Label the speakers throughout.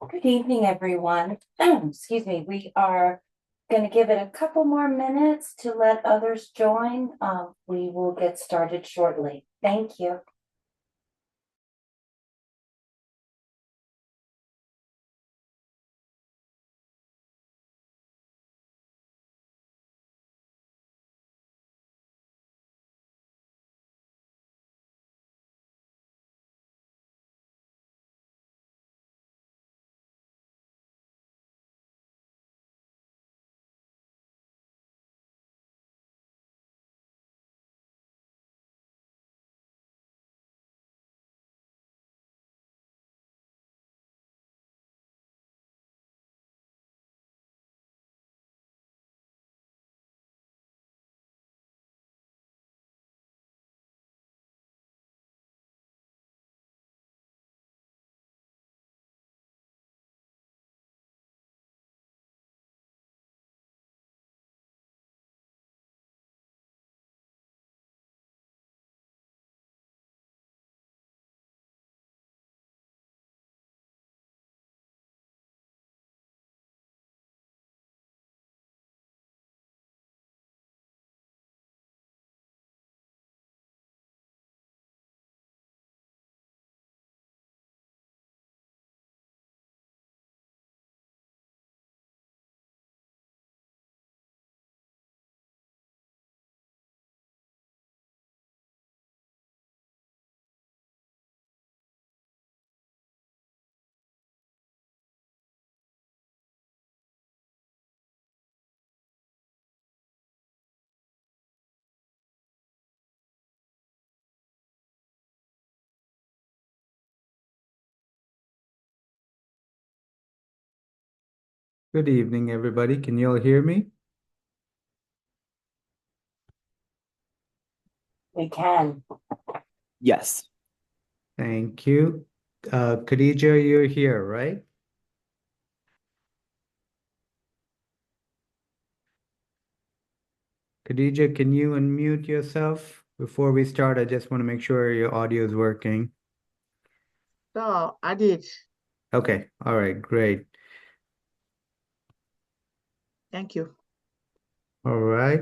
Speaker 1: Good evening, everyone. Excuse me. We are going to give it a couple more minutes to let others join. We will get started shortly. Thank you.
Speaker 2: Good evening, everybody. Can you all hear me?
Speaker 1: We can.
Speaker 3: Yes.
Speaker 2: Thank you. Khadija, you're here, right? Khadija, can you unmute yourself? Before we start, I just want to make sure your audio is working.
Speaker 4: So I did.
Speaker 2: Okay, all right, great.
Speaker 4: Thank you.
Speaker 2: All right,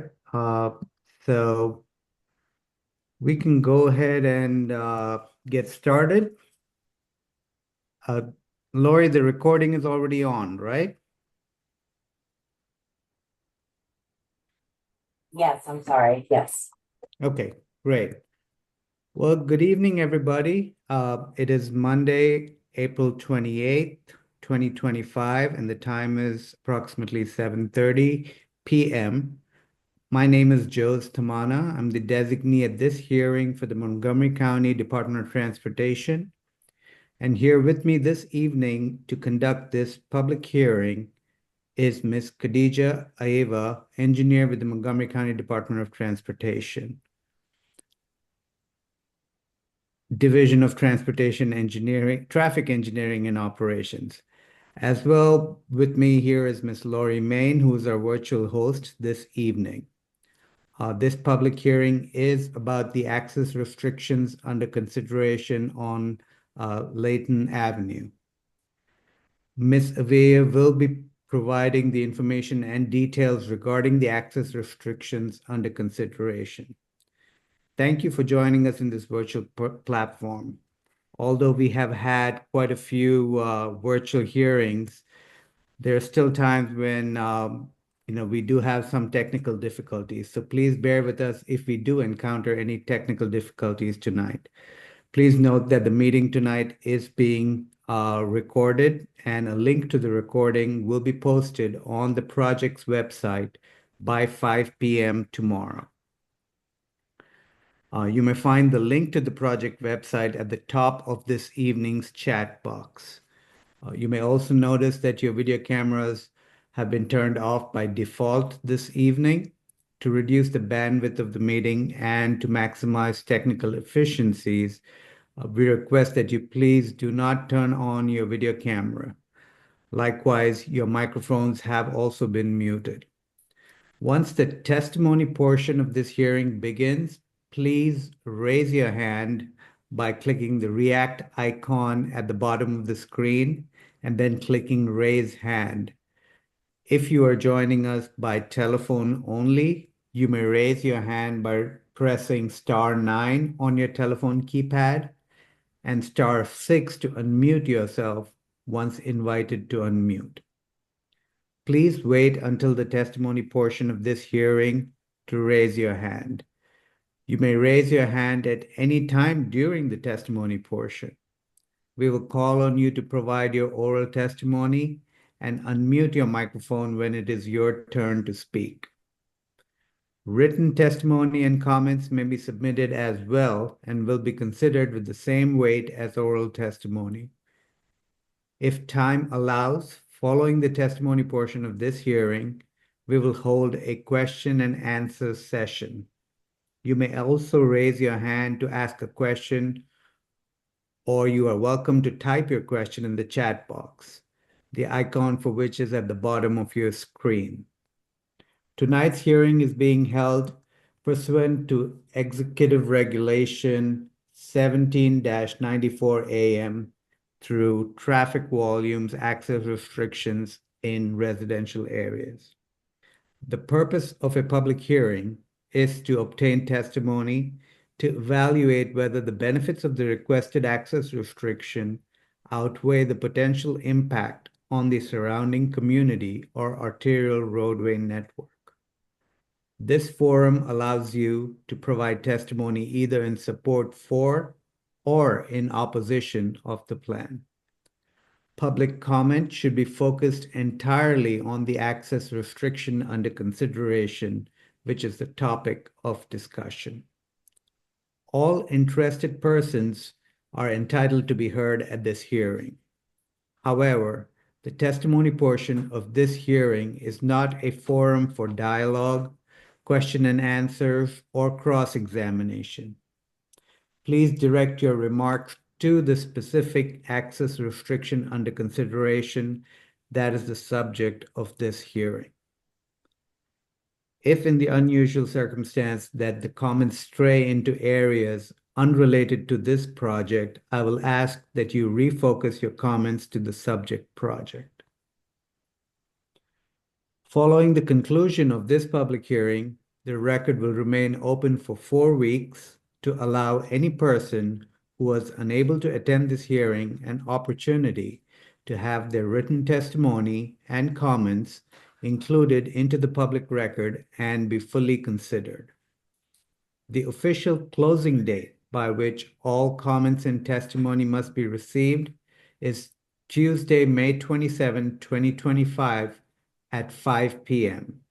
Speaker 2: so we can go ahead and get started. Lori, the recording is already on, right?
Speaker 1: Yes, I'm sorry. Yes.
Speaker 2: Okay, great. Well, good evening, everybody. It is Monday, April 28th, 2025, and the time is approximately 7:30 p.m. My name is Jose Tamana. I'm the designee at this hearing for the Montgomery County Department of Transportation. And here with me this evening to conduct this public hearing is Ms. Khadija Aiva, engineer with the Montgomery County Department of Transportation. Division of Transportation Engineering, Traffic Engineering and Operations. As well with me here is Ms. Lori Main, who is our virtual host this evening. This public hearing is about the access restrictions under consideration on Leighton Avenue. Ms. Avea will be providing the information and details regarding the access restrictions under consideration. Thank you for joining us in this virtual platform. Although we have had quite a few virtual hearings, there are still times when we do have some technical difficulties. So please bear with us if we do encounter any technical difficulties tonight. Please note that the meeting tonight is being recorded, and a link to the recording will be posted on the project's website by 5 p.m. tomorrow. You may find the link to the project website at the top of this evening's chat box. You may also notice that your video cameras have been turned off by default this evening. To reduce the bandwidth of the meeting and to maximize technical efficiencies, we request that you please do not turn on your video camera. Likewise, your microphones have also been muted. Once the testimony portion of this hearing begins, please raise your hand by clicking the react icon at the bottom of the screen, and then clicking Raise Hand. If you are joining us by telephone only, you may raise your hand by pressing *9 on your telephone keypad and *6 to unmute yourself once invited to unmute. Please wait until the testimony portion of this hearing to raise your hand. You may raise your hand at any time during the testimony portion. We will call on you to provide your oral testimony and unmute your microphone when it is your turn to speak. Written testimony and comments may be submitted as well and will be considered with the same weight as oral testimony. If time allows, following the testimony portion of this hearing, we will hold a question and answer session. You may also raise your hand to ask a question, or you are welcome to type your question in the chat box, the icon for which is at the bottom of your screen. Tonight's hearing is being held pursuant to Executive Regulation 17-94 AM through traffic volumes, access restrictions in residential areas. The purpose of a public hearing is to obtain testimony to evaluate whether the benefits of the requested access restriction outweigh the potential impact on the surrounding community or arterial roadway network. This forum allows you to provide testimony either in support for or in opposition of the plan. Public comment should be focused entirely on the access restriction under consideration, which is the topic of discussion. All interested persons are entitled to be heard at this hearing. However, the testimony portion of this hearing is not a forum for dialogue, question and answers, or cross-examination. Please direct your remarks to the specific access restriction under consideration that is the subject of this hearing. If in the unusual circumstance that the comments stray into areas unrelated to this project, I will ask that you refocus your comments to the subject project. Following the conclusion of this public hearing, the record will remain open for 4 weeks to allow any person who was unable to attend this hearing an opportunity to have their written testimony and comments included into the public record and be fully considered. The official closing date by which all comments and testimony must be received is Tuesday, May 27, 2025 at 5 p.m.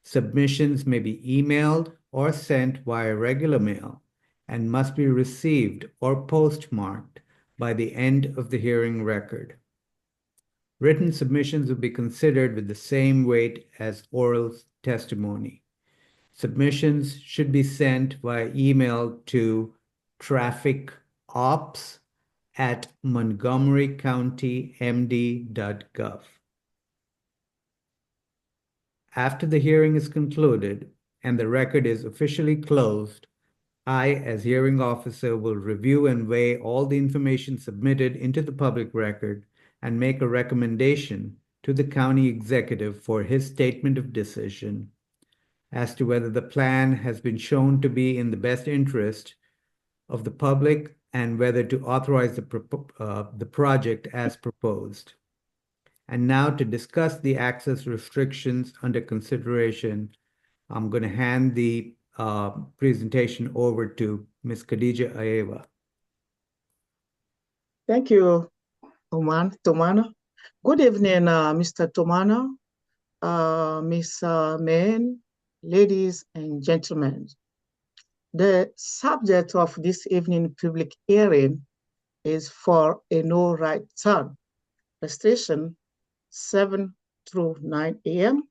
Speaker 2: Submissions may be emailed or sent via regular mail and must be received or postmarked by the end of the hearing record. Written submissions will be considered with the same weight as oral testimony. Submissions should be sent via email to trafficops@montgomerycountymd.gov. After the hearing is concluded and the record is officially closed, I, as hearing officer, will review and weigh all the information submitted into the public record and make a recommendation to the county executive for his statement of decision as to whether the plan has been shown to be in the best interest of the public and whether to authorize the project as proposed. And now to discuss the access restrictions under consideration, I'm going to hand the presentation over to Ms. Khadija Aeva.
Speaker 4: Thank you, Tomano. Good evening, Mr. Tomano, Ms. Main, ladies and gentlemen. The subject of this evening public hearing is for a no right turn restriction 7 through 9 a.m.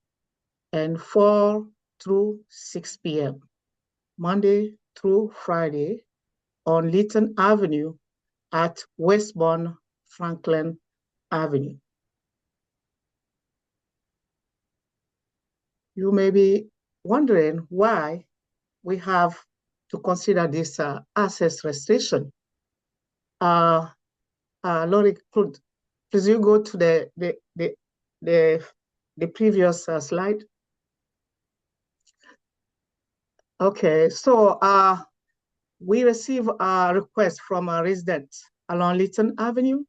Speaker 4: and 4 through 6 p.m. Monday through Friday on Leighton Avenue at westbound Franklin Avenue. You may be wondering why we have to consider this access restriction. Lori, could Please you go to the previous slide. Okay, so we receive a request from a resident along Leighton Avenue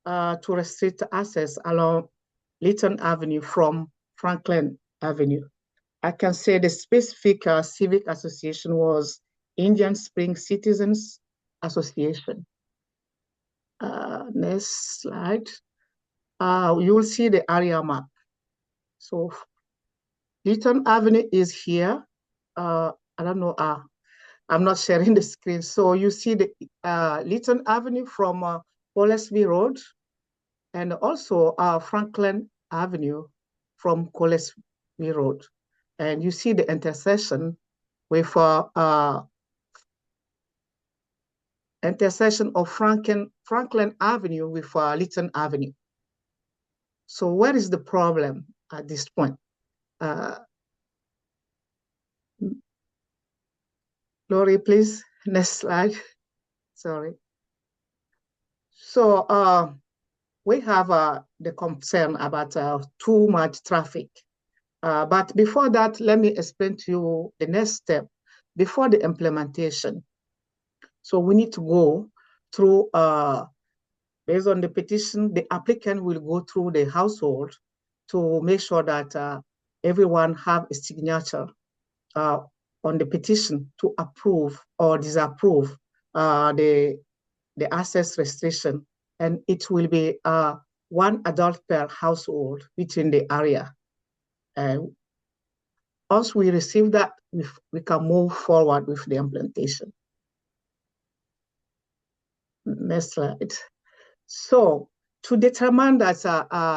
Speaker 4: to restrict access along Leighton Avenue from Franklin Avenue. I can say the specific civic association was Indian Spring Citizens Association. Next slide. You will see the area map. So Leighton Avenue is here. I don't know, I'm not sharing the screen. So you see the Leighton Avenue from Colesby Road, and also Franklin Avenue from Colesby Road. And you see the intersection with intersection of Franklin Avenue with Leighton Avenue. So what is the problem at this point? Lori, please, next slide. Sorry. So we have the concern about too much traffic. But before that, let me explain to you the next step before the implementation. So we need to go through, based on the petition, the applicant will go through the household to make sure that everyone have a signature on the petition to approve or disapprove the access restriction. And it will be one adult per household within the area. And once we receive that, we can move forward with the implementation. Next slide. So to determine that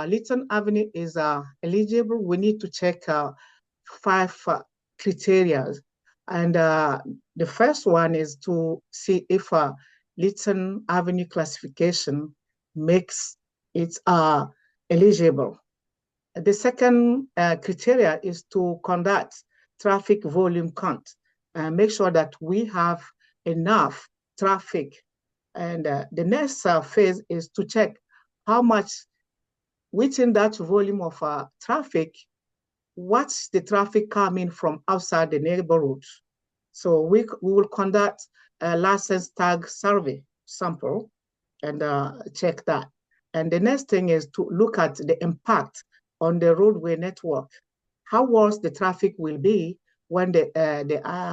Speaker 4: Leighton Avenue is eligible, we need to check 5 criteria. And the first one is to see if Leighton Avenue classification makes it eligible. The second criteria is to conduct traffic volume count and make sure that we have enough traffic. And the next phase is to check how much within that volume of traffic, what's the traffic coming from outside the neighborhood. So we will conduct a license tag survey sample and check that. And the next thing is to look at the impact on the roadway network. How worse the traffic will be when the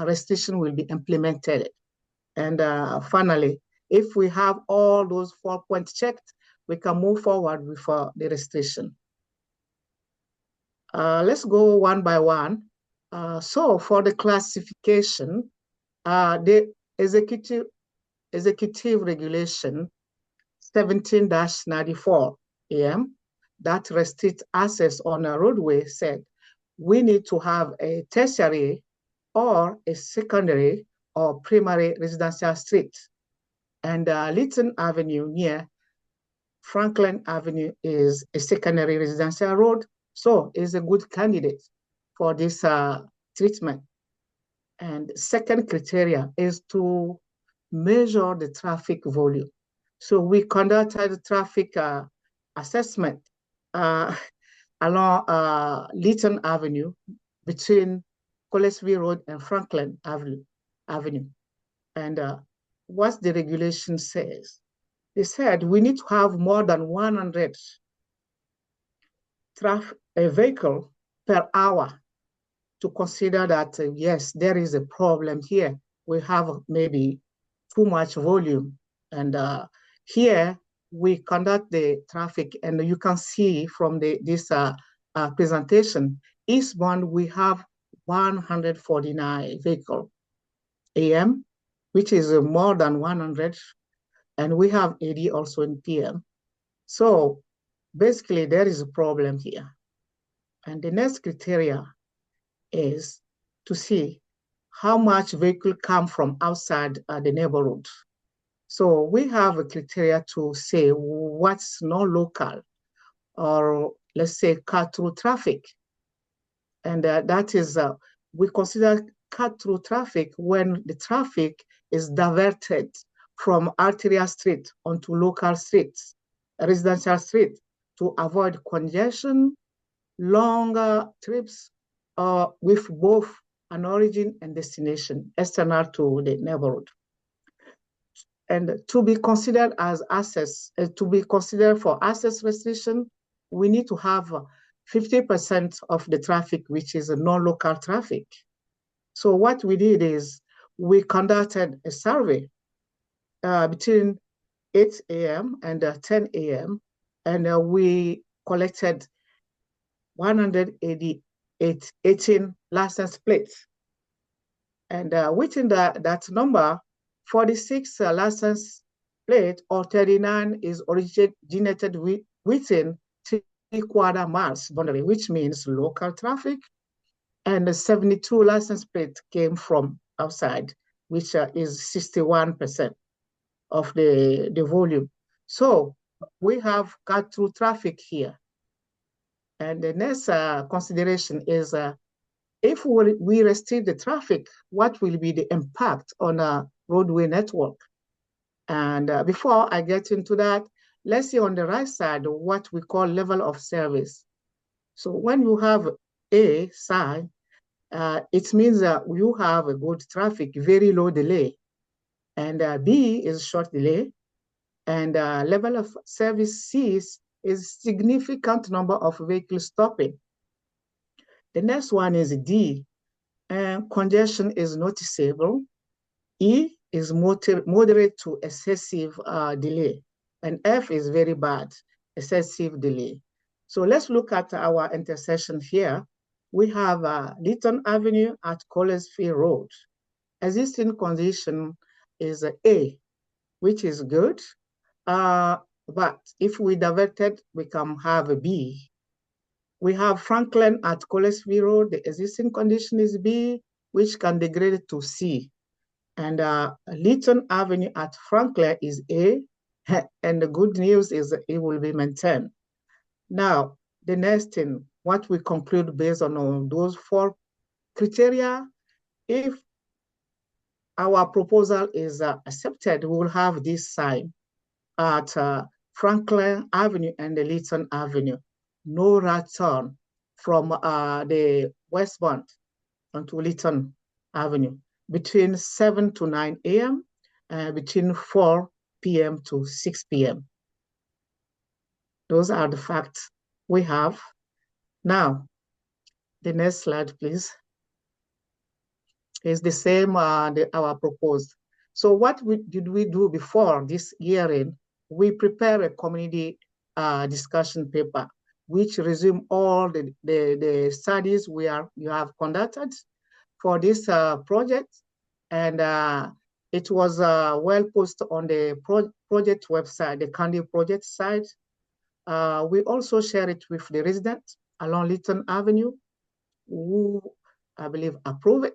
Speaker 4: restriction will be implemented. And finally, if we have all those 4 points checked, we can move forward with the restriction. Let's go one by one. So for the classification, the executive regulation 17-94 AM that restricts access on a roadway said we need to have a tertiary or a secondary or primary residential street. And Leighton Avenue near Franklin Avenue is a secondary residential road, so is a good candidate for this treatment. And second criteria is to measure the traffic volume. So we conducted traffic assessment along Leighton Avenue between Colesby Road and Franklin Avenue. And what the regulation says, they said we need to have more than 100 vehicle per hour to consider that, yes, there is a problem here. We have maybe too much volume. And here we conduct the traffic, and you can see from this presentation, eastbound we have 149 vehicle AM, which is more than 100, and we have 80 also in PM. So basically there is a problem here. And the next criteria is to see how much vehicle come from outside the neighborhood. So we have a criteria to say what's non-local, or let's say cut-through traffic. And that is, we consider cut-through traffic when the traffic is diverted from arterial street onto local streets. residential street to avoid congestion, longer trips with both an origin and destination external to the neighborhood. And to be considered as access, to be considered for access restriction, we need to have 50% of the traffic, which is a non-local traffic. So what we did is we conducted a survey between 8 a.m. and 10 a.m. And we collected 118 license plates. And within that number, 46 license plate or 39 is originated within 3/4 miles boundary, which means local traffic. And 72 license plates came from outside, which is 61% of the volume. So we have got through traffic here. And the next consideration is if we restrict the traffic, what will be the impact on a roadway network? And before I get into that, let's see on the right side what we call level of service. So when you have A sign, it means that you have a good traffic, very low delay. And B is short delay. And level of service C is significant number of vehicles stopping. The next one is D, and congestion is noticeable. E is moderate to excessive delay, and F is very bad, excessive delay. So let's look at our intersection here. We have Leighton Avenue at Collinsfield Road. Existing condition is A, which is good, but if we diverted, we can have a B. We have Franklin at Collinsfield Road. The existing condition is B, which can degrade to C. And Leighton Avenue at Franklin is A, and the good news is that it will be maintained. Now, the next thing, what we conclude based on those 4 criteria, if our proposal is accepted, we will have this sign at Franklin Avenue and the Leighton Avenue. No right turn from the westbound onto Leighton Avenue between 7 to 9 a.m. and between 4 p.m. to 6 p.m. Those are the facts we have. Now, the next slide, please. Is the same our proposed. So what did we do before this hearing? We prepare a community discussion paper, which resume all the studies you have conducted for this project. And it was well posted on the project website, the county project site. We also share it with the residents along Leighton Avenue, who I believe approve it.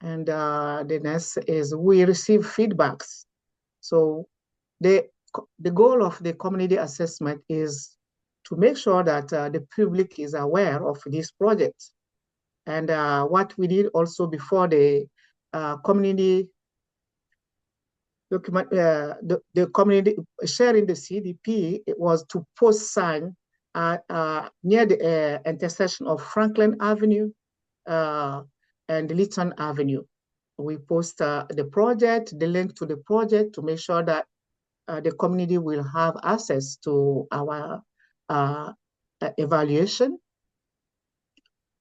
Speaker 4: And the next is we receive feedbacks. So the goal of the community assessment is to make sure that the public is aware of this project. And what we did also before the community document, the community sharing the CDP, it was to post sign near the intersection of Franklin Avenue and Leighton Avenue. We post the project, the link to the project to make sure that the community will have access to our evaluation.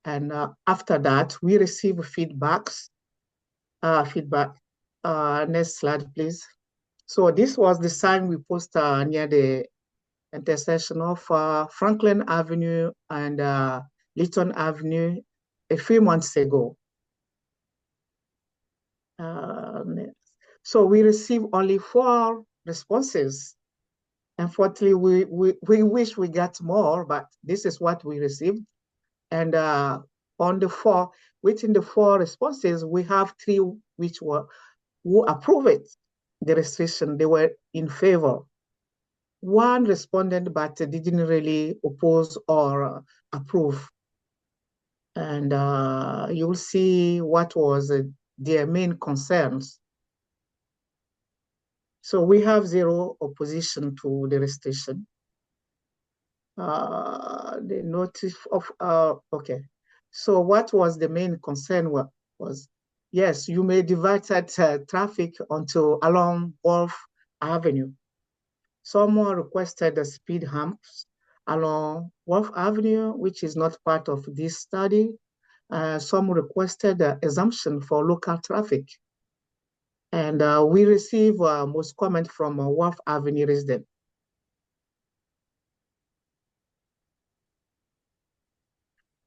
Speaker 4: And after that, we receive feedbacks. Next slide, please. So this was the sign we posted near the intersection of Franklin Avenue and Leighton Avenue a few months ago. So we received only 4 responses. Unfortunately, we wish we got more, but this is what we received. And on the 4, within the 4 responses, we have 3 who approved the restriction. They were in favor. 1 responded, but didn't really oppose or approve. And you'll see what was their main concerns. So we have zero opposition to the restriction. The notice of, okay. So what was the main concern was yes, you may divert that traffic along Wolf Avenue. Someone requested the speed humps along Wolf Avenue, which is not part of this study. Some requested the exemption for local traffic. And we receive most comment from Wolf Avenue residents.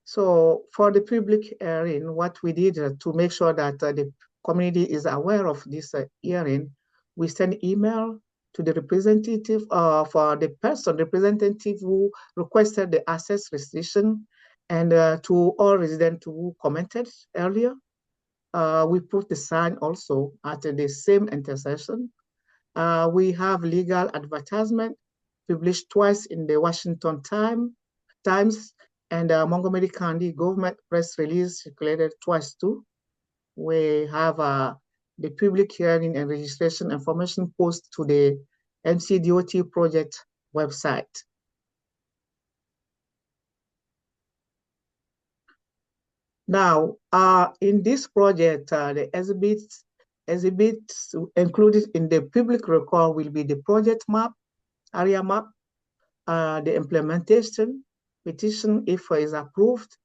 Speaker 4: So for the public hearing, what we did to make sure that the community is aware of this hearing, we send email to the representative for the person representative who requested the access restriction, and to all residents who commented earlier. We put the sign also at the same intersection. We have legal advertisement published twice in the Washington Times, and Montgomery County government press release circulated twice too. We have the public hearing and registration information post to the MCDOT project website. Now, in this project, the exhibits included in the public record will be the project map, area map, the implementation petition if is approved,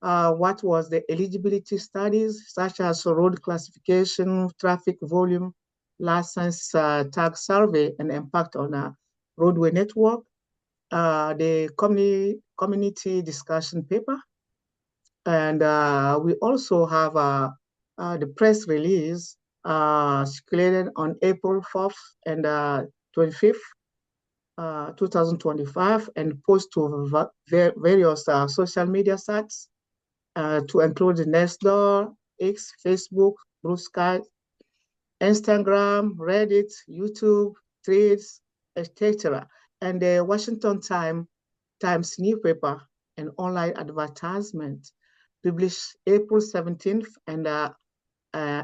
Speaker 4: what was the eligibility studies such as road classification, traffic volume, license tag survey, and impact on a roadway network, the community discussion paper, and we also have the press release circulated on April 4th and 25th. 2025, and post to various social media sites to include Nextdoor, X, Facebook, Blue Sky, Instagram, Reddit, YouTube, Threads, etc. And the Washington Times newspaper and online advertisement published April 17th and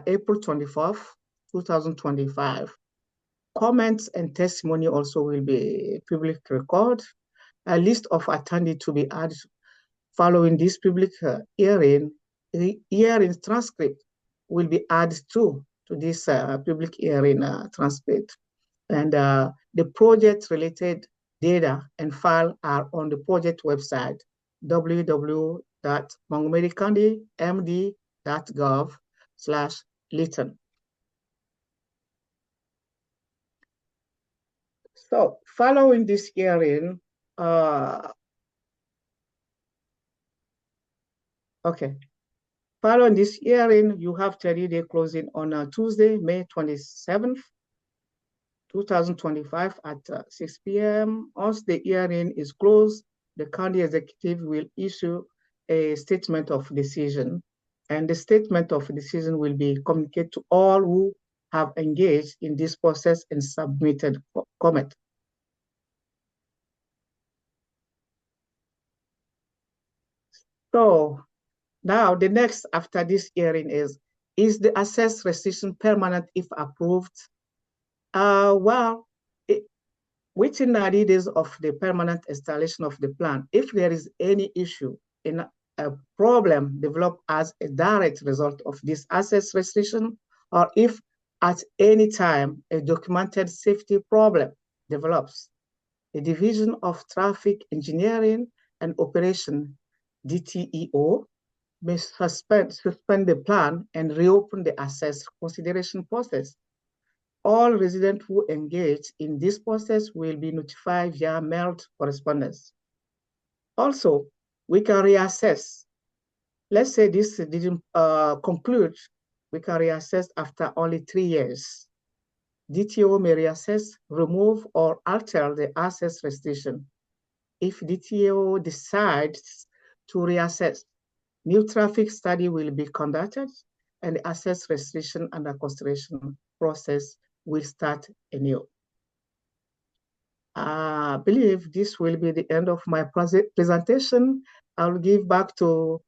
Speaker 4: April 24th, 2025. Comments and testimony also will be public record. A list of attendees to be added following this public hearing. The hearing transcript will be added to this public hearing transcript. And the project-related data and file are on the project website, www.montgomerycountymd.gov/Leighton. So following this hearing, following this hearing, you have 30-day closing on Tuesday, May 27th, 2025 at 6 p.m. Once the hearing is closed, the county executive will issue a statement of decision, and the statement of decision will be communicated to all who have engaged in this process and submitted comment. So now the next after this hearing is the access restriction permanent if approved? Well, within 90 days of the permanent installation of the plan, if there is any issue in a problem developed as a direct result of this access restriction, or if at any time a documented safety problem develops, the Division of Traffic Engineering and Operation, DTEO, may suspend the plan and reopen the access consideration process. All residents who engage in this process will be notified via mailed correspondence. Also, we can reassess. Let's say this didn't conclude, we can reassess after only 3 years. DTO may reassess, remove, or alter the access restriction. If DTO decides to reassess, new traffic study will be conducted, and the access restriction under consideration process will start anew. I believe this will be the end of my presentation. I'll give back to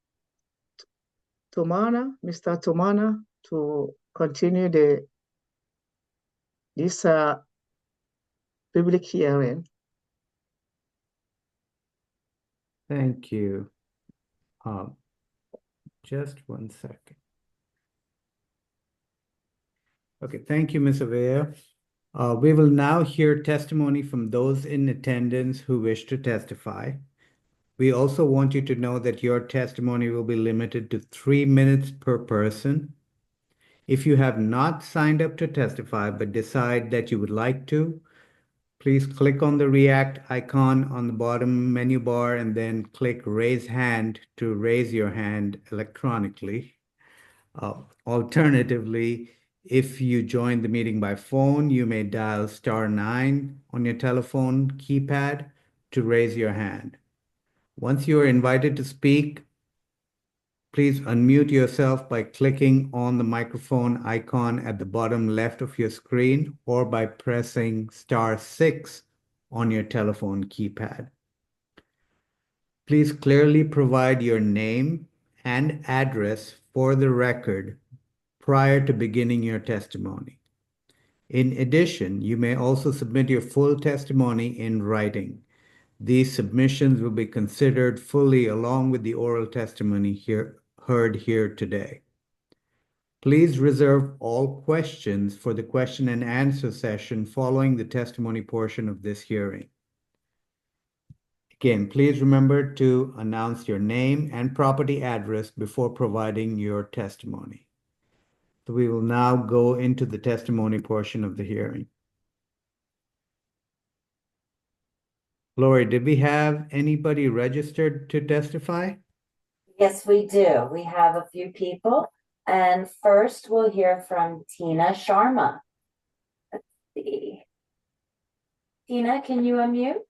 Speaker 4: Mr. Tomana, to continue the this public hearing.
Speaker 2: Thank you. Just one second. Okay, thank you, Ms. Avea. We will now hear testimony from those in attendance who wish to testify. We also want you to know that your testimony will be limited to 3 minutes per person. If you have not signed up to testify but decide that you would like to, please click on the React icon on the bottom menu bar and then click Raise Hand to raise your hand electronically. Alternatively, if you joined the meeting by phone, you may dial *9 on your telephone keypad to raise your hand. Once you are invited to speak, please unmute yourself by clicking on the microphone icon at the bottom left of your screen or by pressing *6 on your telephone keypad. Please clearly provide your name and address for the record prior to beginning your testimony. In addition, you may also submit your full testimony in writing. These submissions will be considered fully along with the oral testimony heard here today. Please reserve all questions for the question and answer session following the testimony portion of this hearing. Again, please remember to announce your name and property address before providing your testimony. So we will now go into the testimony portion of the hearing. Lori, did we have anybody registered to testify?
Speaker 1: Yes, we do. We have a few people. And first we'll hear from Tina Sharma. Let's see. Tina, can you unmute?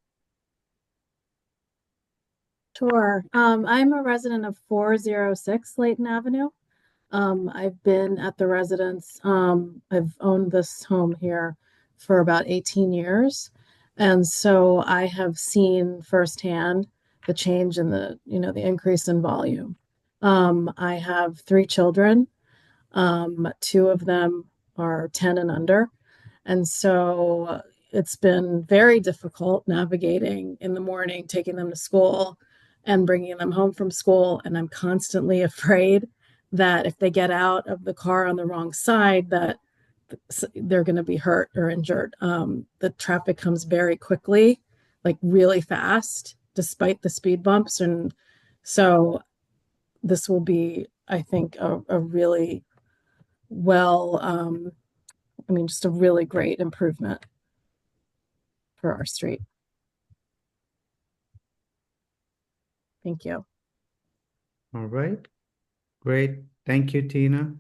Speaker 3: Sure. I'm a resident of 406 Leighton Avenue. I've been at the residence. I've owned this home here for about 18 years. And so I have seen firsthand the change in the increase in volume. I have 3 children. 2 of them are 10 and under. And so it's been very difficult navigating in the morning, taking them to school and bringing them home from school. And I'm constantly afraid that if they get out of the car on the wrong side, that they're going to be hurt or injured. The traffic comes very quickly, like really fast, despite the speed bumps. And so this will be, I think, a really just a really great improvement for our street. Thank you.
Speaker 2: All right. Great. Thank you, Tina.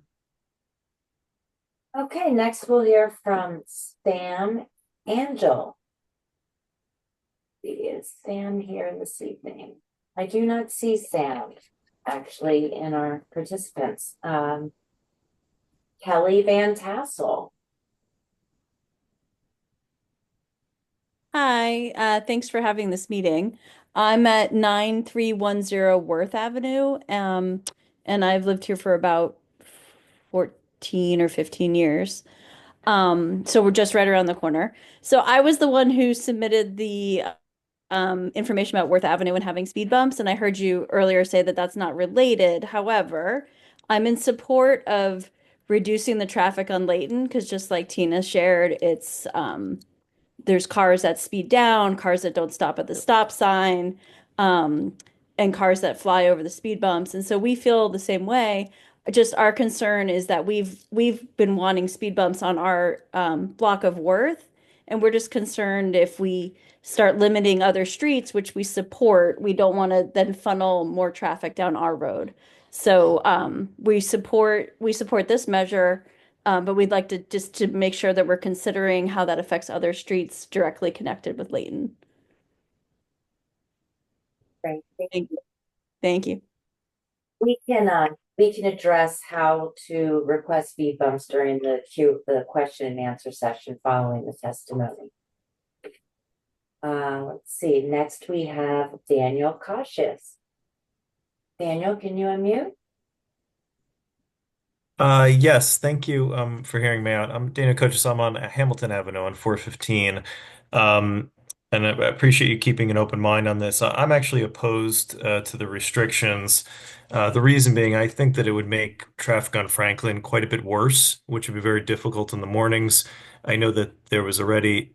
Speaker 1: Okay, next we'll hear from Sam Angel. Is Sam here this evening? I do not see Sam actually in our participants. Kelly Van Tassel.
Speaker 5: Hi, thanks for having this meeting. I'm at 9310 Worth Avenue, and I've lived here for about 14 or 15 years. So we're just right around the corner. So I was the one who submitted the information about Worth Avenue and having speed bumps, and I heard you earlier say that that's not related. However, I'm in support of reducing the traffic on Leighton because just like Tina shared, it's there's cars that speed down, cars that don't stop at the stop sign, and cars that fly over the speed bumps. And so we feel the same way. Just our concern is that we've been wanting speed bumps on our block of Worth, and we're just concerned if we start limiting other streets, which we support, we don't want to then funnel more traffic down our road. So we support this measure. But we'd like to make sure that we're considering how that affects other streets directly connected with Leighton.
Speaker 1: Great.
Speaker 5: Thank you. Thank you.
Speaker 1: We can address how to request speed bumps during the question and answer session following the testimony. Let's see. Next we have Daniel Cautious. Daniel, can you unmute?
Speaker 6: Yes, thank you for hearing me out. I'm Dana Coaches. I'm on Hamilton Avenue on 415. Um, and I appreciate you keeping an open mind on this. I'm actually opposed to the restrictions. The reason being, I think that it would make traffic on Franklin quite a bit worse, which would be very difficult in the mornings. I know that there was already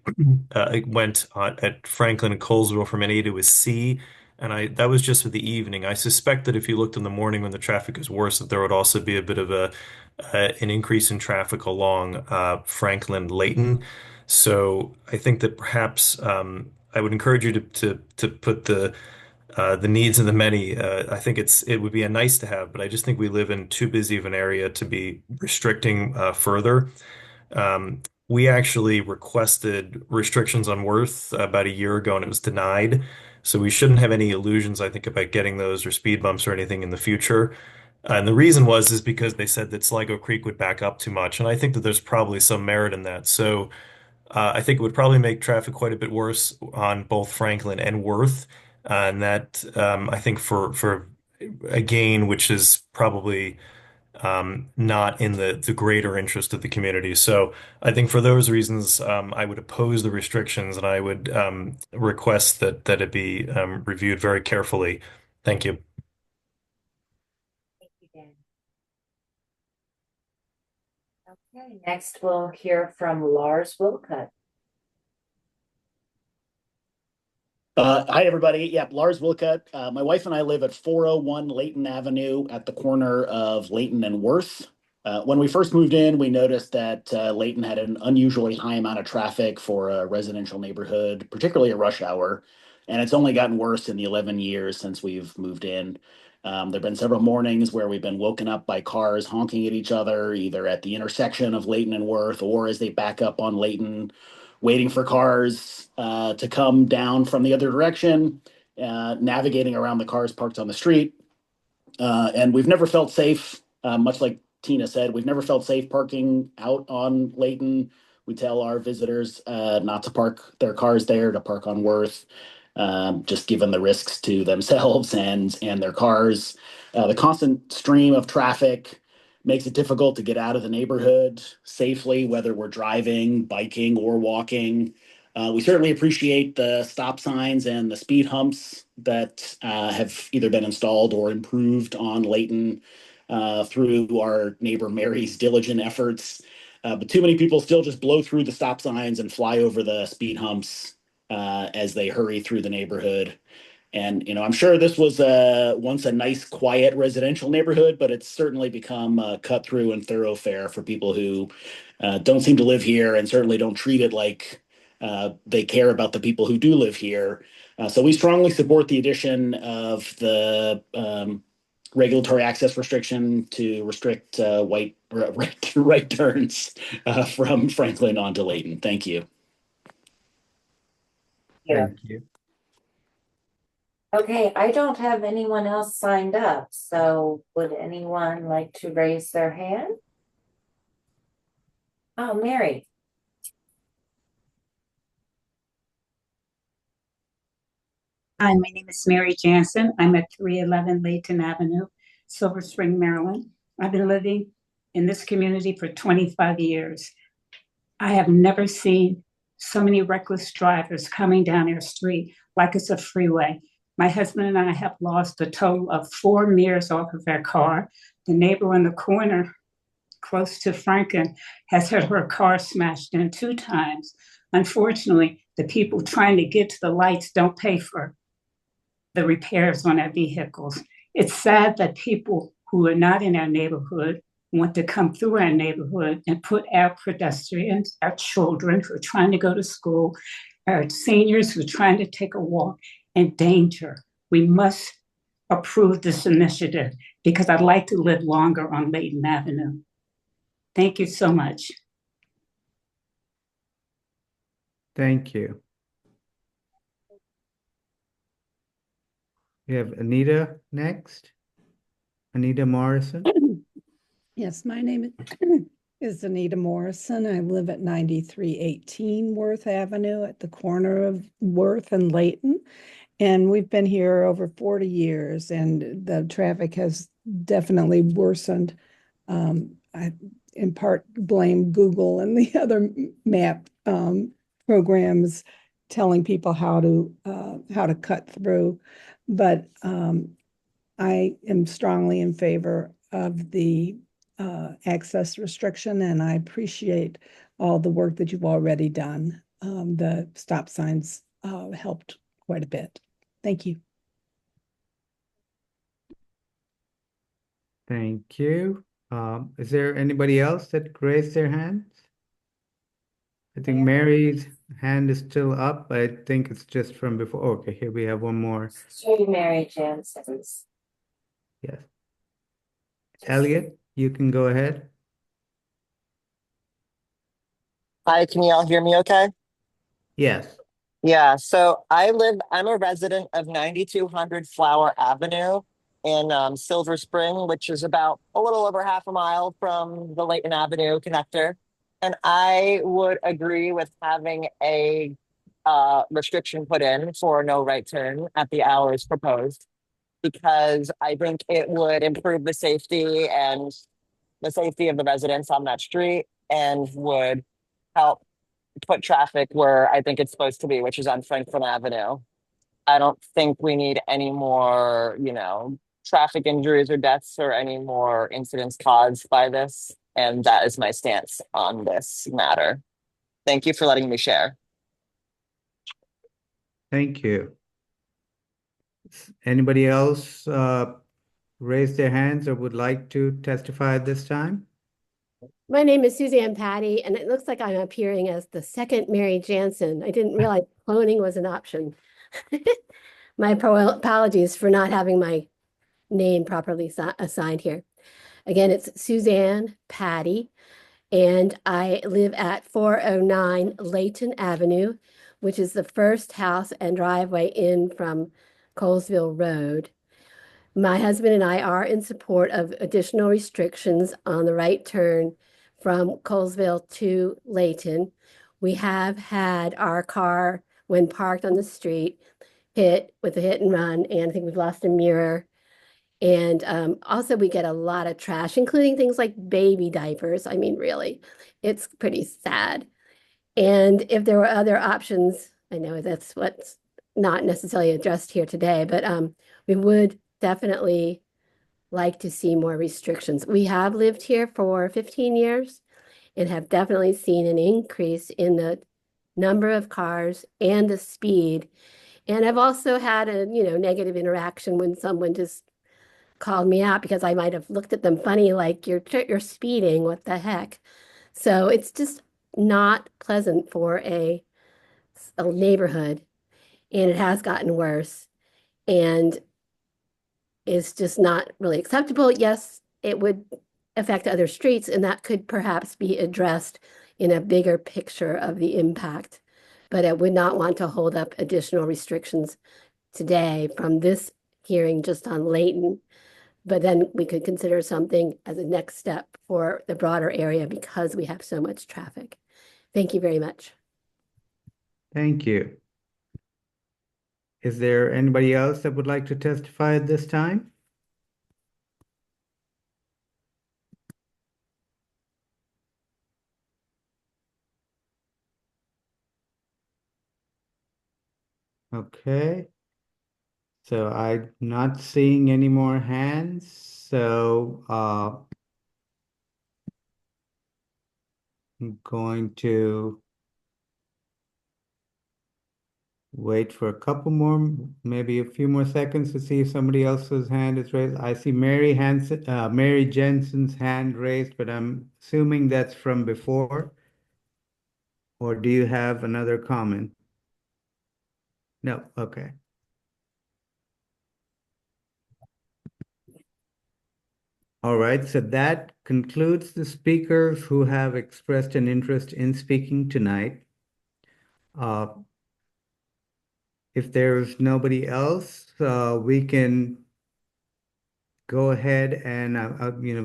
Speaker 6: it went at Franklin and Colesville from an A to a C. And that was just for the evening. I suspect that if you looked in the morning when the traffic is worse, that there would also be a bit of an increase in traffic along Franklin Leighton. So I think that perhaps I would encourage you to put the needs of the many. I think it would be a nice to have, but I just think we live in too busy of an area to be restricting further. Um, we actually requested restrictions on Worth about a year ago, and it was denied. So we shouldn't have any illusions, I think, about getting those or speed bumps or anything in the future. And the reason is because they said that Sligo Creek would back up too much, and I think that there's probably some merit in that. So I think it would probably make traffic quite a bit worse on both Franklin and Worth, and that I think for a gain, which is probably not in the greater interest of the community. So I think for those reasons, I would oppose the restrictions, and I would request that it be reviewed very carefully. Thank you.
Speaker 1: Thank you, Dan. Okay, next we'll hear from Lars Wilcutt.
Speaker 7: Hi, everybody. Yeah, Lars Wilcutt. My wife and I live at 401 Leighton Avenue at the corner of Leighton and Worth. When we first moved in, we noticed that Leighton had an unusually high amount of traffic for a residential neighborhood, particularly at rush hour. And it's only gotten worse in the 11 years since we've moved in. There have been several mornings where we've been woken up by cars honking at each other, either at the intersection of Leighton and Worth or as they back up on Leighton, waiting for cars to come down from the other direction, navigating around the cars parked on the street. And we've never felt safe, much like Tina said, we've never felt safe parking out on Leighton. We tell our visitors not to park their cars there, to park on Worth, just given the risks to themselves and their cars. The constant stream of traffic makes it difficult to get out of the neighborhood safely, whether we're driving, biking, or walking. We certainly appreciate the stop signs and the speed humps that have either been installed or improved on Leighton through our neighbor Mary's diligent efforts. But too many people still just blow through the stop signs and fly over the speed humps as they hurry through the neighborhood. And, I'm sure this was once a nice, quiet residential neighborhood, but it's certainly become a cut through and thoroughfare for people who don't seem to live here and certainly don't treat it like they care about the people who do live here. So we strongly support the addition of the regulatory access restriction to restrict right turns from Franklin onto Leighton. Thank you.
Speaker 1: Yeah.
Speaker 2: Thank you.
Speaker 1: Okay, I don't have anyone else signed up, so would anyone like to raise their hand? Oh, Mary.
Speaker 8: Hi, my name is Mary Jansen. I'm at 311 Leighton Avenue, Silver Spring, Maryland. I've been living in this community for 25 years. I have never seen so many reckless drivers coming down our street like it's a freeway. My husband and I have lost a total of 4 mirrors off of our car. The neighbor in the corner close to Franklin has had her car smashed in 2 times. Unfortunately, the people trying to get to the lights don't pay for the repairs on our vehicles. It's sad that people who are not in our neighborhood want to come through our neighborhood and put our pedestrians, our children who are trying to go to school, our seniors who are trying to take a walk in danger. We must approve this initiative because I'd like to live longer on Leighton Avenue. Thank you so much.
Speaker 2: Thank you. We have Anita next. Anita Morrison.
Speaker 9: Yes, my name is Anita Morrison. I live at 9318 Worth Avenue at the corner of Worth and Leighton. And we've been here over 40 years, and the traffic has definitely worsened. I in part blame Google and the other map programs telling people how to cut through. But I am strongly in favor of the access restriction, and I appreciate all the work that you've already done. The stop signs helped quite a bit. Thank you.
Speaker 2: Thank you. Is there anybody else that raised their hands? I think Mary's hand is still up. I think it's just from before. Okay, here we have one more.
Speaker 1: Sure, Mary Jansen's.
Speaker 2: Yes. Elliot, you can go ahead.
Speaker 10: Hi, can you all hear me okay?
Speaker 2: Yes.
Speaker 10: Yeah, so I'm a resident of 9200 Flower Avenue in Silver Spring, which is about a little over half a mile from the Leighton Avenue connector. And I would agree with having a restriction put in for no right turn at the hours proposed, because I think it would improve the safety of the residents on that street and would help put traffic where I think it's supposed to be, which is on Franklin Avenue. I don't think we need any more, traffic injuries or deaths or any more incidents caused by this. And that is my stance on this matter. Thank you for letting me share.
Speaker 2: Thank you. Anybody else raise their hands or would like to testify at this time?
Speaker 11: My name is Suzanne Patty, and it looks like I'm appearing as the second Mary Jansen. I didn't realize cloning was an option. My apologies for not having my name properly assigned here. Again, it's Suzanne Patty, and I live at 409 Leighton Avenue, which is the first house and driveway in from Colesville Road. My husband and I are in support of additional restrictions on the right turn from Colesville to Leighton. We have had our car, when parked on the street, hit with a hit and run, and I think we've lost a mirror. And also we get a lot of trash, including things like baby diapers. I mean, really, it's pretty sad. And if there were other options, I know that's what's not necessarily addressed here today, but we would definitely like to see more restrictions. We have lived here for 15 years and have definitely seen an increase in the number of cars and the speed. And I've also had a, negative interaction when someone just called me out because I might have looked at them funny, like you're speeding, what the heck? So it's just not pleasant for a neighborhood, and it has gotten worse. And is just not really acceptable. Yes, it would affect other streets, and that could perhaps be addressed in a bigger picture of the impact. But I would not want to hold up additional restrictions today from this hearing just on Leighton. But then we could consider something as a next step for the broader area because we have so much traffic. Thank you very much.
Speaker 2: Thank you. Is there anybody else that would like to testify at this time? Okay. So I'm not seeing any more hands. So I'm going to wait for a couple more, maybe a few more seconds to see if somebody else's hand is raised. I see Mary Jensen's hand raised, but I'm assuming that's from before. Or do you have another comment? No, okay. All right, so that concludes the speakers who have expressed an interest in speaking tonight. If there's nobody else, we can go ahead and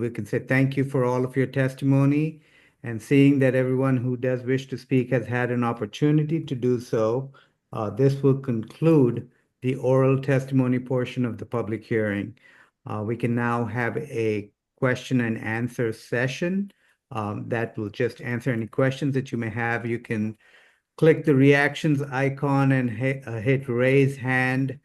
Speaker 2: we can say thank you for all of your testimony, and seeing that everyone who does wish to speak has had an opportunity to do so, this will conclude the oral testimony portion of the public hearing. We can now have a question and answer session that will just answer any questions that you may have. You can click the reactions icon and hit raise hand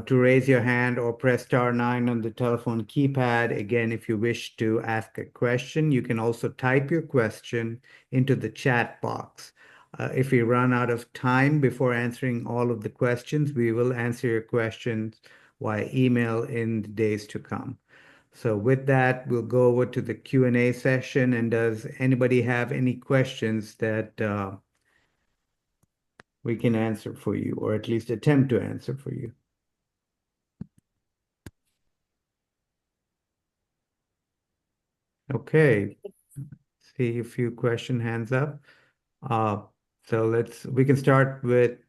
Speaker 2: to raise your hand, or press *9 on the telephone keypad. Again, if you wish to ask a question, you can also type your question into the chat box. If we run out of time before answering all of the questions, we will answer your questions via email in the days to come. So with that, we'll go over to the Q&A session. And does anybody have any questions that we can answer for you, or at least attempt to answer for you? Okay, see a few hands up. So we can start with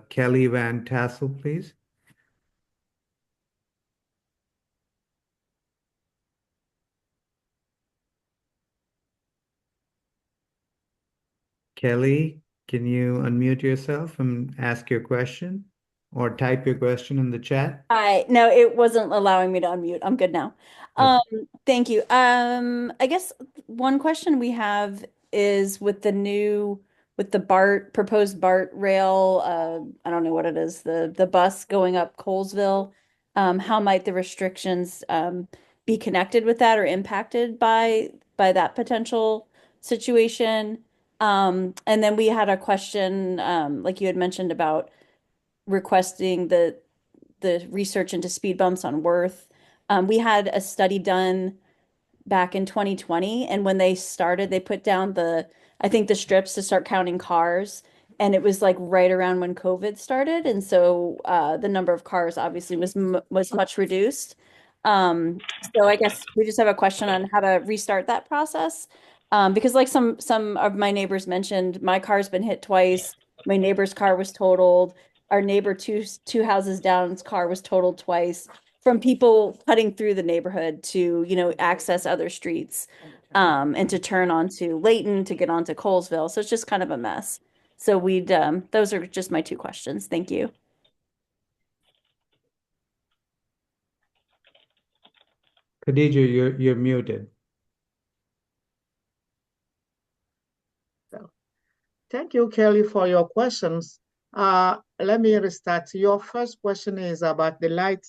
Speaker 2: Kelly Van Tassel, please. Kelly, can you unmute yourself and ask your question, or type your question in the chat?
Speaker 5: No, it wasn't allowing me to unmute. I'm good now. Thank you. I guess one question we have is with the proposed BART rail, I don't know what it is, the bus going up Colesville. How might the restrictions be connected with that or impacted by that potential situation? And then we had a question, like you had mentioned, about requesting the research into speed bumps on Worth. We had a study done back in 2020, and when they started, they put down I think the strips to start counting cars, and it was like right around when COVID started, and so the number of cars obviously was much reduced. So I guess we just have a question on how to restart that process, because like some of my neighbors mentioned, my car's been hit twice. My neighbor's car was totaled. Our neighbor two houses down's car was totaled twice, from people cutting through the neighborhood to, access other streets, and to turn onto Leighton to get onto Colesville. So it's just kind of a mess. So those are just my two questions. Thank you.
Speaker 2: Khadija, you're muted.
Speaker 4: Thank you, Kelly, for your questions. Let me restart. Your first question is about the light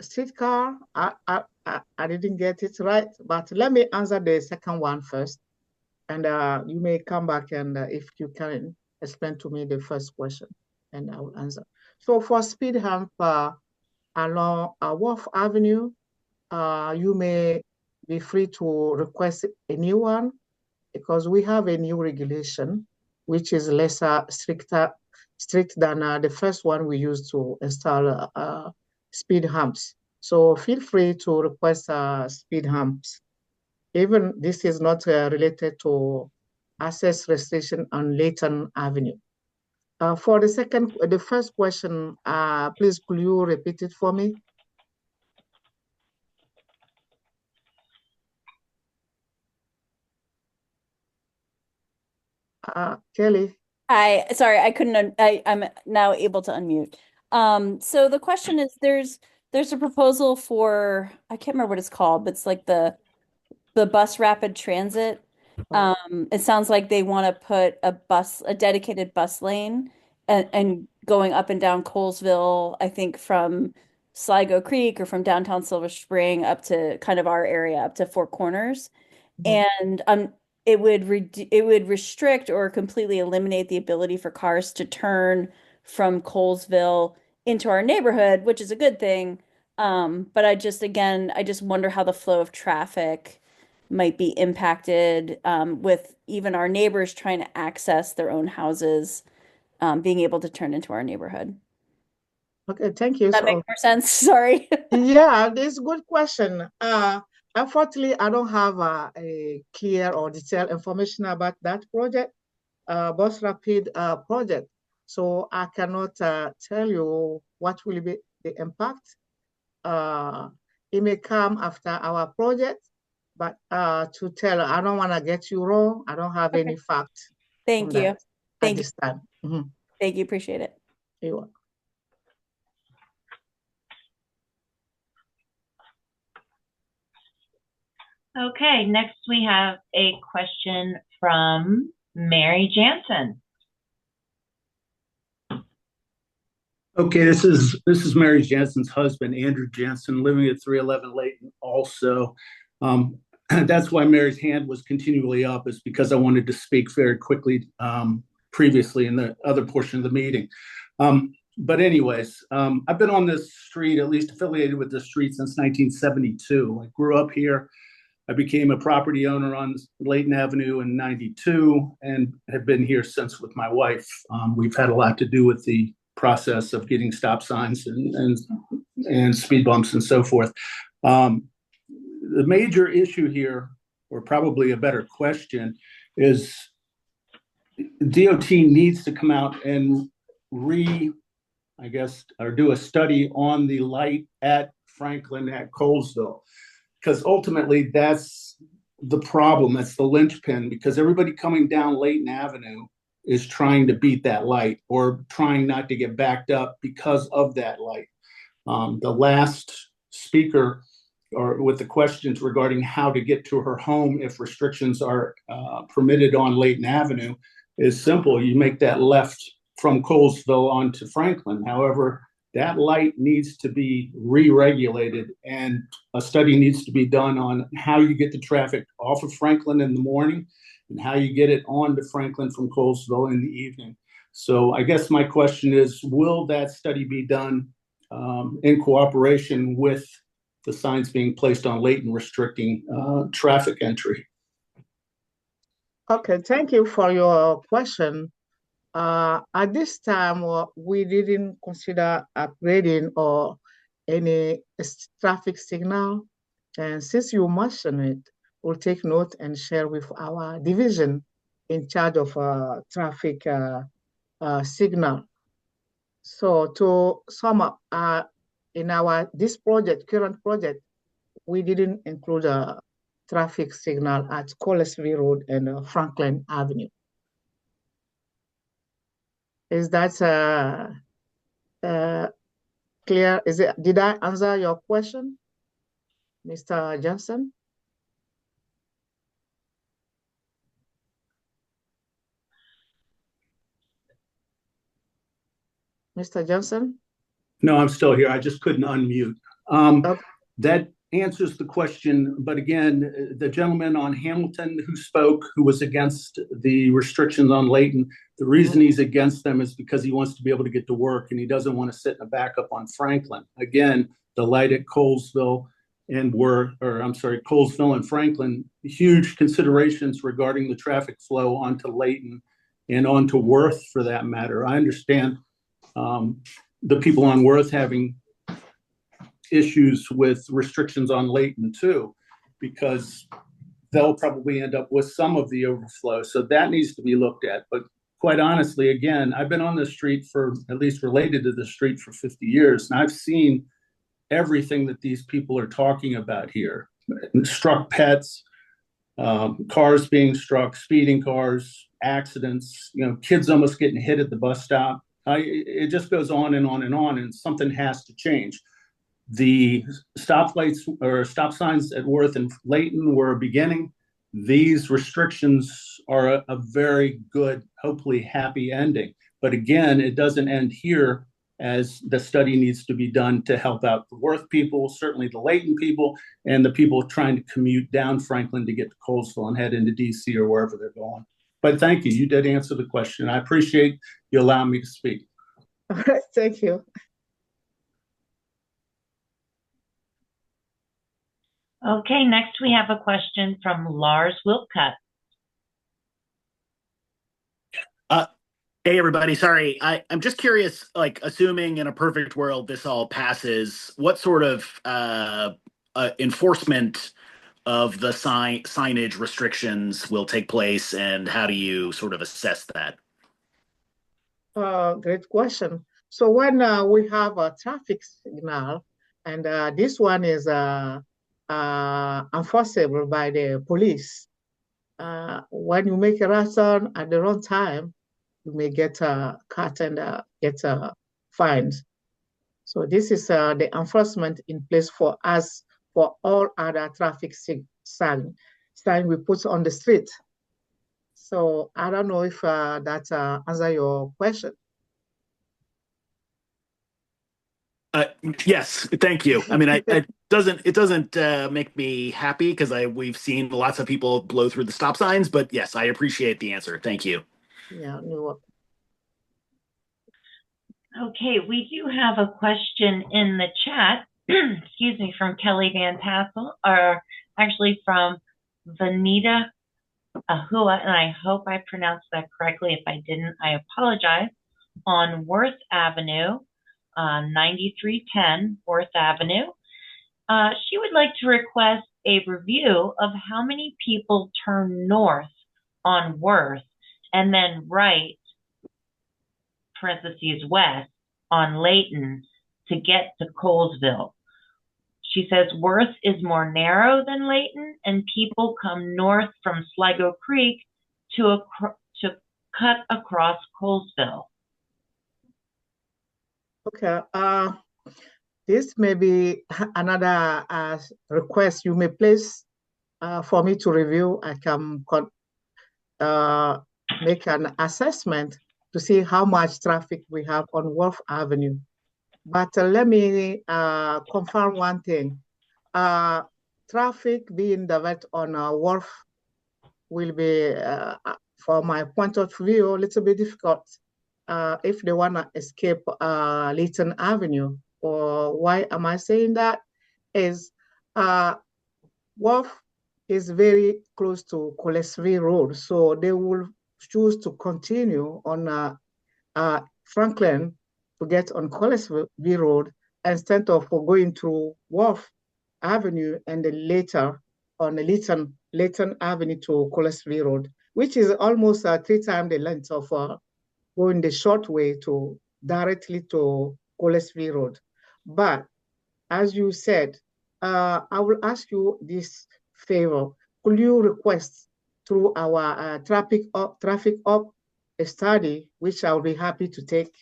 Speaker 4: streetcar. I didn't get it right, but let me answer the second one first. And you may come back and if you can explain to me the first question, and I will answer. So for speed hump along Wharf Avenue, you may be free to request a new one, because we have a new regulation which is strict than the first one we used to install speed humps. So feel free to request speed humps. Even this is not related to access restriction on Leighton Avenue. For the first question, please could you repeat it for me? Kelly.
Speaker 5: Sorry, I couldn't. I'm now able to unmute. So the question is, there's a proposal for, I can't remember what it's called, but it's like the bus rapid transit. It sounds like they want to put a dedicated bus lane and going up and down Colesville, I think from Sligo Creek or from downtown Silver Spring up to kind of our area, up to Four Corners. And it would restrict or completely eliminate the ability for cars to turn from Colesville into our neighborhood, which is a good thing. But I just wonder how the flow of traffic might be impacted, with even our neighbors trying to access their own houses, being able to turn into our neighborhood.
Speaker 4: Okay, thank you.
Speaker 5: Does that make more sense? Sorry.
Speaker 4: Yeah, this is a good question. Unfortunately, I don't have a clear or detailed information about that project, Bus Rapid project. So I cannot tell you what will be the impact. It may come after our project, but to tell, I don't want to get you wrong. I don't have any facts.
Speaker 5: Thank you.
Speaker 4: At this time.
Speaker 5: Thank you. Appreciate it.
Speaker 4: You're welcome.
Speaker 12: Okay, next we have a question from Mary Jansen.
Speaker 13: Okay, this is Mary Jansen's husband, Andrew Jansen, living at 311 Leighton also. That's why Mary's hand was continually up, is because I wanted to speak very quickly previously in the other portion of the meeting. But anyways, I've been on this street, at least affiliated with this street, since 1972. I grew up here. I became a property owner on Leighton Avenue in 92 and have been here since with my wife. We've had a lot to do with the process of getting stop signs and speed bumps and so forth. The major issue here, or probably a better question, is DOT needs to come out and do a study on the light at Franklin at Colesville, because ultimately that's the problem. That's the linchpin, because everybody coming down Leighton Avenue is trying to beat that light or trying not to get backed up because of that light. The last speaker, or with the questions regarding how to get to her home if restrictions are permitted on Leighton Avenue, is simple. You make that left from Colesville onto Franklin. However, that light needs to be re-regulated, and a study needs to be done on how you get the traffic off of Franklin in the morning and how you get it on to Franklin from Colesville in the evening. So I guess my question is, will that study be done in cooperation with the signs being placed on Leighton restricting traffic entry?
Speaker 4: Okay, thank you for your question. At this time, we didn't consider upgrading or any traffic signal. And since you mentioned it, we'll take note and share with our division in charge of traffic signal. So to sum up, in this current project, we didn't include a traffic signal at Colesville Road and Franklin Avenue. Is that clear? Did I answer your question, Mr. Johnson? Mr. Johnson?
Speaker 13: No, I'm still here. I just couldn't unmute.
Speaker 4: Okay.
Speaker 13: That answers the question. But again, the gentleman on Hamilton who spoke, who was against the restrictions on Leighton, the reason he's against them is because he wants to be able to get to work and he doesn't want to sit in a backup on Franklin. Again, the light at Colesville Colesville and Franklin, huge considerations regarding the traffic flow onto Leighton and onto Worth for that matter. I understand the people on Worth having issues with restrictions on Leighton too, because they'll probably end up with some of the overflow. So that needs to be looked at. But quite honestly, again, I've been on the street for, at least related to the street, for 50 years, and I've seen everything that these people are talking about here. Struck pets, cars being struck, speeding cars, accidents, kids almost getting hit at the bus stop. It just goes on and on and on, and something has to change. The stoplights or stop signs at Worth and Leighton were a beginning. These restrictions are a very good, hopefully happy ending. But again, it doesn't end here, as the study needs to be done to help out the Worth people, certainly the Leighton people, and the people trying to commute down Franklin to get to Colesville and head into DC or wherever they're going. But thank you. You did answer the question. I appreciate you allowing me to speak.
Speaker 4: All right, thank you.
Speaker 12: Okay, next we have a question from Lars Wilcott.
Speaker 7: Hey, everybody. Sorry, I'm just curious, like, assuming in a perfect world this all passes, what sort of enforcement of the signage restrictions will take place, and how do you sort of assess that?
Speaker 4: Great question. So when we have a traffic signal, and this one is enforceable by the police, when you make a right turn at the wrong time, you may get caught and get fined. So this is the enforcement in place for us for all other traffic sign we put on the street. So I don't know if that answer your question.
Speaker 7: Yes, thank you. I mean, it doesn't make me happy because we've seen lots of people blow through the stop signs, but yes, I appreciate the answer. Thank you.
Speaker 4: Yeah, no.
Speaker 12: Okay, we do have a question in the chat, excuse me, from Kelly Van Tassel, or actually from Vanita Ahua, and I hope I pronounced that correctly. If I didn't, I apologize. On Worth Avenue, 9310 Worth Avenue. She would like to request a review of how many people turn north on Worth and then right, parentheses, west on Leighton to get to Colesville. She says Worth is more narrow than Leighton, and people come north from Sligo Creek to cut across Colesville.
Speaker 4: Okay. This may be another request you may place for me to review. I can make an assessment to see how much traffic we have on Wharf Avenue. But let me confirm one thing. Traffic being diverted on Wharf will be, from my point of view, a little bit difficult if they want to escape Leighton Avenue. Or why am I saying that? Is Wharf is very close to Colesville Road, so they will choose to continue on Franklin to get on Colesville Road instead of going through Wharf Avenue and then later on the Leighton Avenue to Colesville Road, which is almost 3 times the length of going the short way to directly to Colesville Road. But as you said, I will ask you this favor. Could you request through our traffic up a study, which I'll be happy to take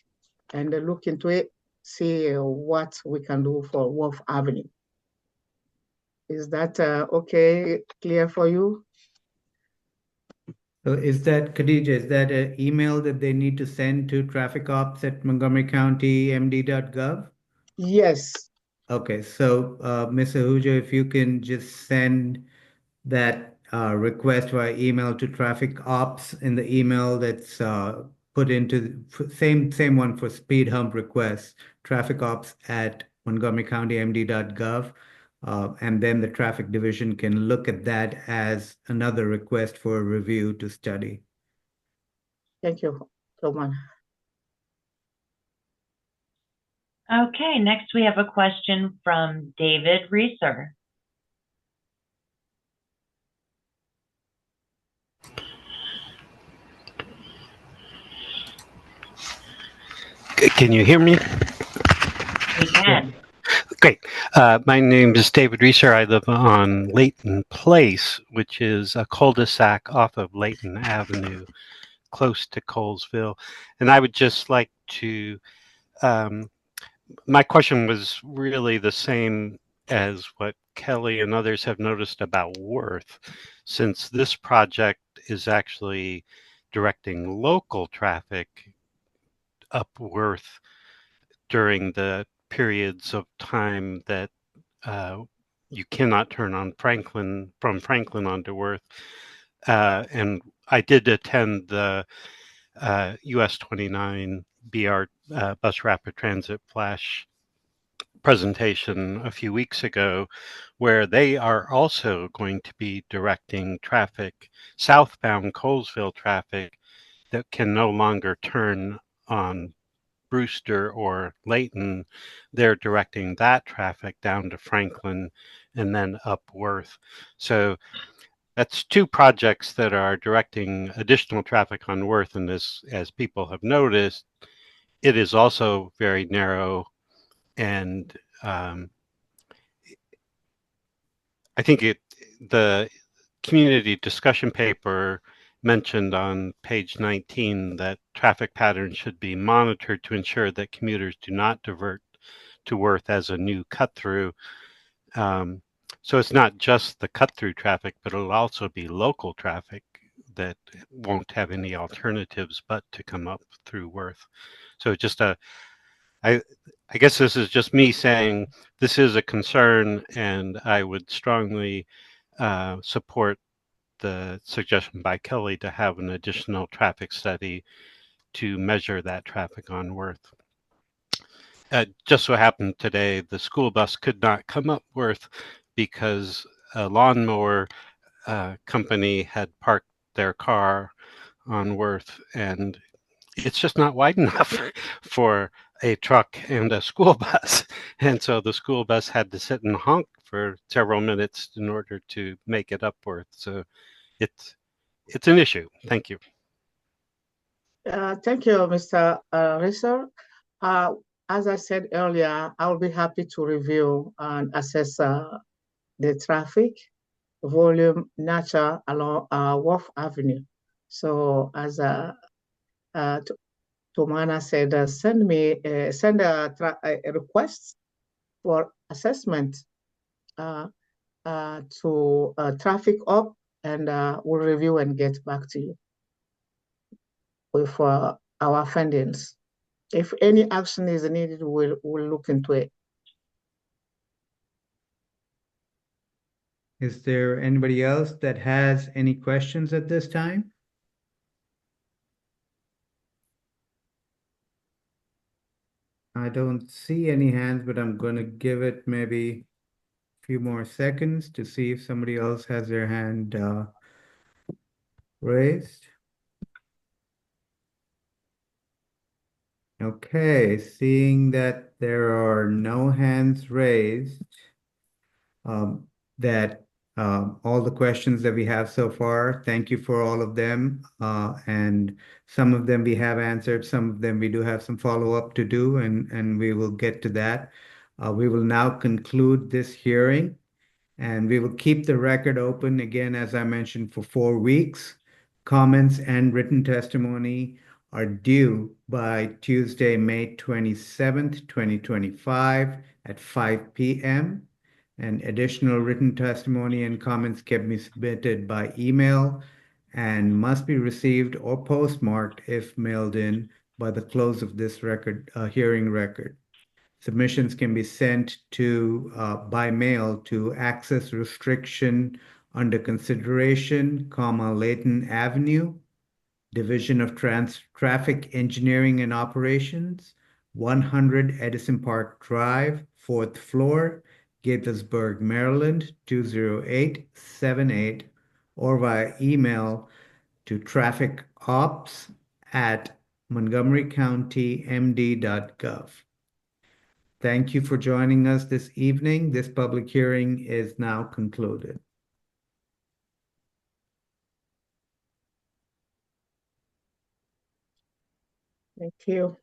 Speaker 4: and look into it, see what we can do for Wharf Avenue. Is that okay, clear for you?
Speaker 2: So is that, Khadija, is that an email that they need to send to trafficops@montgomerycountymd.gov?
Speaker 4: Yes.
Speaker 2: Okay, so Ms. Ahuja, if you can just send that request via email to traffic ops in the email that's put into same one for speed hump requests, trafficops@montgomerycountymd.gov. And then the traffic division can look at that as another request for a review to study.
Speaker 4: Thank you so much.
Speaker 12: Okay, next we have a question from David Reeser.
Speaker 14: Can you hear me?
Speaker 12: We can.
Speaker 14: Great. My name is David Reeser. I live on Leighton Place, which is a cul-de-sac off of Leighton Avenue, close to Colesville. And I would just like to, my question was really the same as what Kelly and others have noticed about Worth, since this project is actually directing local traffic up Worth during the periods of time that you cannot turn on from Franklin onto Worth. And I did attend the US 29 BR Bus Rapid Transit Flash presentation a few weeks ago, where they are also going to be directing traffic, southbound Colesville traffic, that can no longer turn on Brewster or Leighton. They're directing that traffic down to Franklin and then up Worth. So that's 2 projects that are directing additional traffic on Worth. And as people have noticed, it is also very narrow. And I think the community discussion paper mentioned on page 19 that traffic patterns should be monitored to ensure that commuters do not divert to Worth as a new cut through. So it's not just the cut-through traffic, but it'll also be local traffic that won't have any alternatives but to come up through Worth. So just I guess this is just me saying this is a concern, and I would strongly support the suggestion by Kelly to have an additional traffic study to measure that traffic on Worth. Just so happened today, the school bus could not come up Worth because a lawnmower company had parked their car on Worth, and it's just not wide enough for a truck and a school bus. And so the school bus had to sit and honk for several minutes in order to make it up Worth. So it's an issue. Thank you.
Speaker 4: Thank you, Mr. Reeser. As I said earlier, I'll be happy to review and assess the traffic volume nature along Wharf Avenue. So as Tomana said, send a request for assessment to traffic up, and we'll review and get back to you with our findings. If any action is needed, we'll look into it.
Speaker 2: Is there anybody else that has any questions at this time? I don't see any hands, but I'm going to give it maybe a few more seconds to see if somebody else has their hand raised. Okay, seeing that there are no hands raised, all the questions that we have so far, thank you for all of them. And some of them we have answered, some of them we do have some follow-up to do, and we will get to that. We will now conclude this hearing, and we will keep the record open again, as I mentioned, for 4 weeks. Comments and written testimony are due by Tuesday, May 27th, 2025 at 5 p.m. And additional written testimony and comments can be submitted by email and must be received or postmarked if mailed in by the close of this hearing record. Submissions can be sent to by mail to access restriction under consideration, Leighton Avenue, Division of Traffic Engineering and Operations, 100 Edison Park Drive, 4th floor, Gaithersburg, Maryland, 20878, or via email to trafficops@montgomerycountymd.gov. Thank you for joining us this evening. This public hearing is now concluded.
Speaker 4: Thank you.